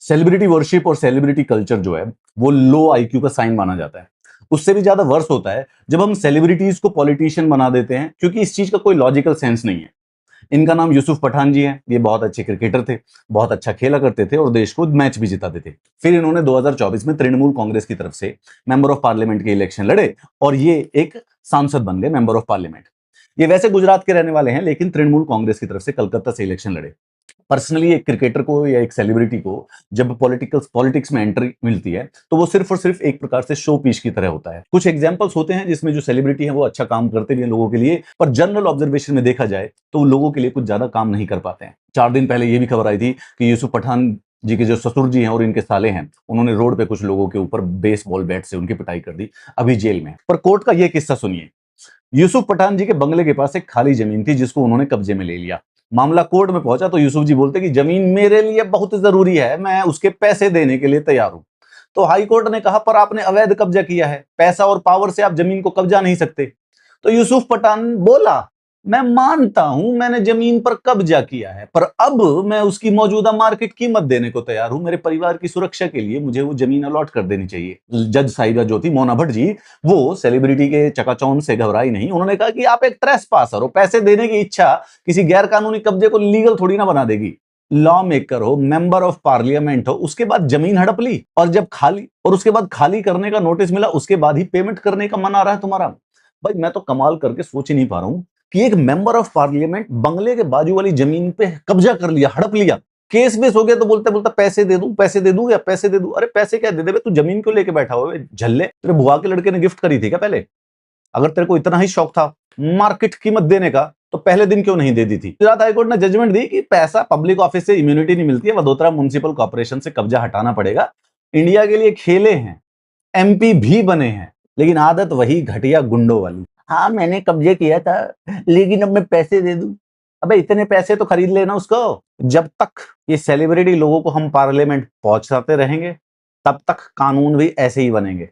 Celebrity worship और celebrity culture जो है वो लो आईक्यू का साइन माना जाता है। उससे भी ज्यादा वर्स होता है जब हम सेलिब्रिटीज को पॉलिटिशियन बना देते हैं, क्योंकि इस चीज का कोई लॉजिकल सेंस नहीं है। इनका नाम यूसुफ पठान जी है। ये बहुत अच्छे क्रिकेटर थे, बहुत अच्छा खेला करते थे और देश को मैच भी जिताते थे। फिर इन्होंने 2024 में तृणमूल कांग्रेस की तरफ से मेंबर ऑफ पार्लियामेंट के इलेक्शन लड़े और ये एक सांसद बन गए, मेंबर ऑफ पार्लियामेंट। ये वैसे गुजरात के रहने वाले हैं, लेकिन तृणमूल कांग्रेस की तरफ से कलकत्ता से इलेक्शन लड़े। पर्सनली एक क्रिकेटर को या एक सेलिब्रिटी को जब पॉलिटिक्स में एंट्री मिलती है तो वो सिर्फ और सिर्फ एक प्रकार से शो पीस की तरह होता है। कुछ एग्जांपल्स होते हैं जिसमें जो सेलिब्रिटी है वो अच्छा काम करते भी हैं लोगों के लिए, पर जनरल ऑब्जर्वेशन में देखा जाए तो वो लोगों के लिए कुछ ज्यादा काम नहीं कर पाते हैं। 4 दिन पहले ये भी खबर आई थी कि यूसुफ पठान जी के जो ससुर जी हैं और इनके साले हैं, उन्होंने रोड पे कुछ लोगों के ऊपर बेसबॉल बैट से उनकी पिटाई कर दी, अभी जेल में। पर कोर्ट का ये किस्सा सुनिए। यूसुफ पठान जी के बंगले के पास एक खाली जमीन थी जिसको उन्होंने कब्जे में ले लिया। मामला कोर्ट में पहुंचा तो यूसुफ जी बोलते कि जमीन मेरे लिए बहुत जरूरी है, मैं उसके पैसे देने के लिए तैयार हूं। तो हाई कोर्ट ने कहा पर आपने अवैध कब्जा किया है, पैसा और पावर से आप जमीन को कब्जा नहीं सकते। तो यूसुफ पठान बोला, मैं मानता हूं मैंने जमीन पर कब्जा किया है, पर अब मैं उसकी मौजूदा मार्केट कीमत देने को तैयार हूं। मेरे परिवार की सुरक्षा के लिए मुझे वो जमीन अलॉट कर देनी चाहिए। जज साहिबा जो थी मोना भट्ट जी, वो सेलिब्रिटी के चकाचौंध से घबराई नहीं। उन्होंने कहा कि आप एक ट्रेसपासर हो, पैसे देने की इच्छा किसी गैर कानूनी कब्जे को लीगल थोड़ी ना बना देगी। लॉ मेकर हो, मेंबर ऑफ पार्लियामेंट हो, उसके बाद जमीन हड़प ली और जब खाली और उसके बाद खाली करने का नोटिस मिला, उसके बाद ही पेमेंट करने का मन आ रहा है तुम्हारा। भाई मैं तो कमाल करके सोच ही नहीं पा रहा हूं कि एक मेंबर ऑफ पार्लियामेंट बंगले के बाजू वाली जमीन पे कब्जा कर लिया, हड़प लिया, केस बेस हो गया तो बोलते बोलता पैसे दे दूं, पैसे दे दूं या पैसे दे दूं। अरे पैसे क्या दे दे, तू जमीन क्यों लेके बैठा हुआ है झल्ले? तेरे बुआ के लड़के ने गिफ्ट करी थी क्या पहले? अगर तेरे को इतना ही शौक था मार्केट कीमत देने का तो पहले दिन क्यों नहीं दे दी थी? गुजरात हाईकोर्ट ने जजमेंट दी कि पैसा पब्लिक ऑफिस से इम्यूनिटी नहीं मिलती है, वडोदरा म्युनिसिपल कॉर्पोरेशन से कब्जा हटाना पड़ेगा। इंडिया के लिए खेले हैं, एमपी भी बने हैं, लेकिन आदत वही घटिया गुंडों वाली। हाँ मैंने कब्जे किया था, लेकिन अब मैं पैसे दे दूं। अबे इतने पैसे तो खरीद लेना उसको। जब तक ये सेलिब्रिटी लोगों को हम पार्लियामेंट पहुंचाते रहेंगे तब तक कानून भी ऐसे ही बनेंगे।